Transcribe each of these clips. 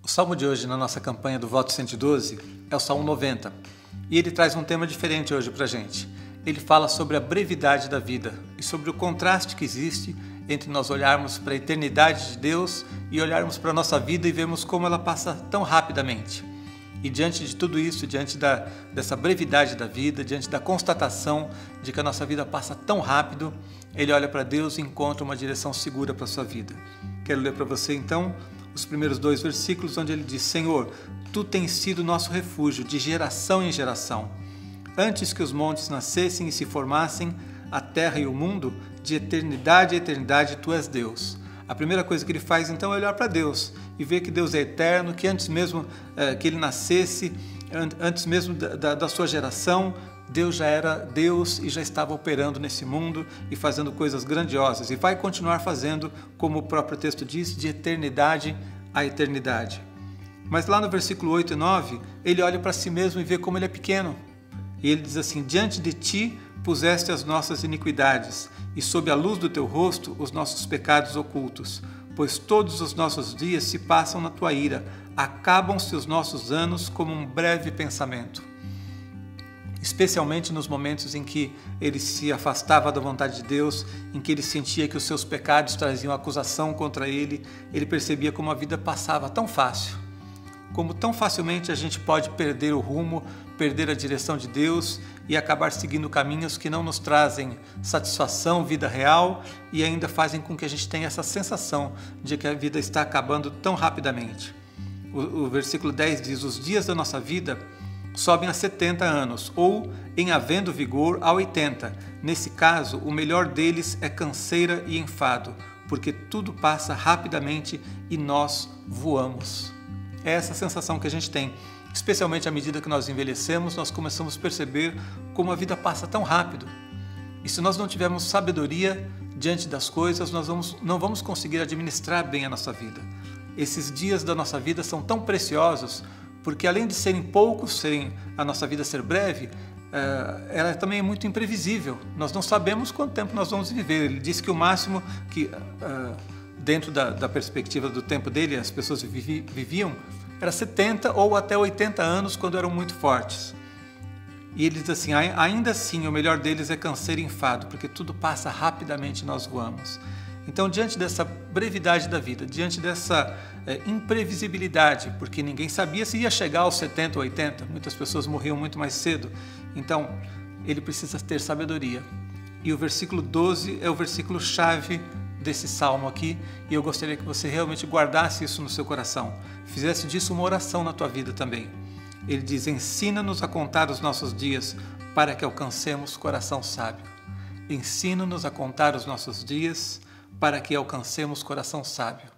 O salmo de hoje na nossa campanha do Voto 112 é o Salmo 90 e ele traz um tema diferente hoje para a gente. Ele fala sobre a brevidade da vida e sobre o contraste que existe entre nós olharmos para a eternidade de Deus e olharmos para a nossa vida e vermos como ela passa tão rapidamente. E diante de tudo isso, diante dessa brevidade da vida, diante da constatação de que a nossa vida passa tão rápido, ele olha para Deus e encontra uma direção segura para a sua vida. Quero ler para você então os primeiros 2 versículos onde ele diz: Senhor, Tu tens sido nosso refúgio de geração em geração. Antes que os montes nascessem e se formassem, a terra e o mundo, de eternidade a eternidade Tu és Deus. A primeira coisa que ele faz então é olhar para Deus e ver que Deus é eterno, que antes mesmo que ele nascesse, antes mesmo da sua geração, Deus já era Deus e já estava operando nesse mundo e fazendo coisas grandiosas e vai continuar fazendo, como o próprio texto diz, de eternidade a eternidade. Mas lá no versículo 8 e 9, ele olha para si mesmo e vê como ele é pequeno. E ele diz assim: diante de Ti puseste as nossas iniquidades e sob a luz do Teu rosto os nossos pecados ocultos, pois todos os nossos dias se passam na Tua ira, acabam-se os nossos anos como um breve pensamento. Especialmente nos momentos em que ele se afastava da vontade de Deus, em que ele sentia que os seus pecados traziam acusação contra ele, ele percebia como a vida passava tão fácil, como tão facilmente a gente pode perder o rumo, perder a direção de Deus e acabar seguindo caminhos que não nos trazem satisfação, vida real, e ainda fazem com que a gente tenha essa sensação de que a vida está acabando tão rapidamente. O versículo 10 diz: os dias da nossa vida sobem a 70 anos, ou, em havendo vigor, a 80. Nesse caso, o melhor deles é canseira e enfado, porque tudo passa rapidamente e nós voamos. É essa sensação que a gente tem. Especialmente à medida que nós envelhecemos, nós começamos a perceber como a vida passa tão rápido. E se nós não tivermos sabedoria diante das coisas, nós não vamos conseguir administrar bem a nossa vida. Esses dias da nossa vida são tão preciosos, porque além de serem poucos, a nossa vida ser breve, ela também é muito imprevisível. Nós não sabemos quanto tempo nós vamos viver. Ele disse que o máximo que, dentro da perspectiva do tempo dele, as pessoas viviam, era 70 ou até 80 anos, quando eram muito fortes. E ele diz assim: ainda assim, o melhor deles é canseiro e enfado, porque tudo passa rapidamente e nós voamos. Então, diante dessa brevidade da vida, diante dessa imprevisibilidade, porque ninguém sabia se ia chegar aos 70 ou 80, muitas pessoas morriam muito mais cedo, então ele precisa ter sabedoria. E o versículo 12 é o versículo chave desse salmo aqui, e eu gostaria que você realmente guardasse isso no seu coração, fizesse disso uma oração na tua vida também. Ele diz: ensina-nos a contar os nossos dias, para que alcancemos coração sábio. Ensina-nos a contar os nossos dias, para que alcancemos coração sábio.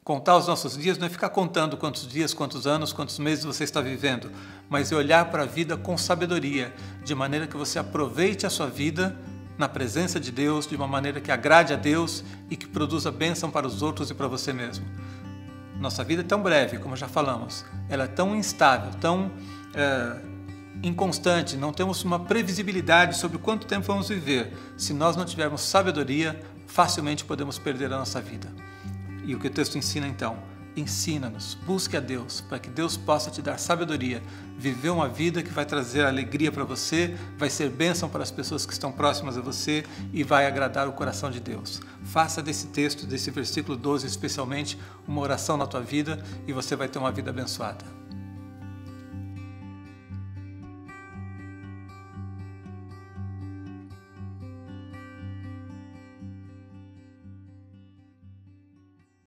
Contar os nossos dias não é ficar contando quantos dias, quantos anos, quantos meses você está vivendo, mas é olhar para a vida com sabedoria, de maneira que você aproveite a sua vida na presença de Deus, de uma maneira que agrade a Deus e que produza bênção para os outros e para você mesmo. Nossa vida é tão breve, como já falamos, ela é tão instável, tão inconstante, não temos uma previsibilidade sobre quanto tempo vamos viver. Se nós não tivermos sabedoria, facilmente podemos perder a nossa vida. E o que o texto ensina então? Ensina-nos, busque a Deus, para que Deus possa te dar sabedoria, viver uma vida que vai trazer alegria para você, vai ser bênção para as pessoas que estão próximas a você e vai agradar o coração de Deus. Faça desse texto, desse versículo 12 especialmente, uma oração na tua vida e você vai ter uma vida abençoada.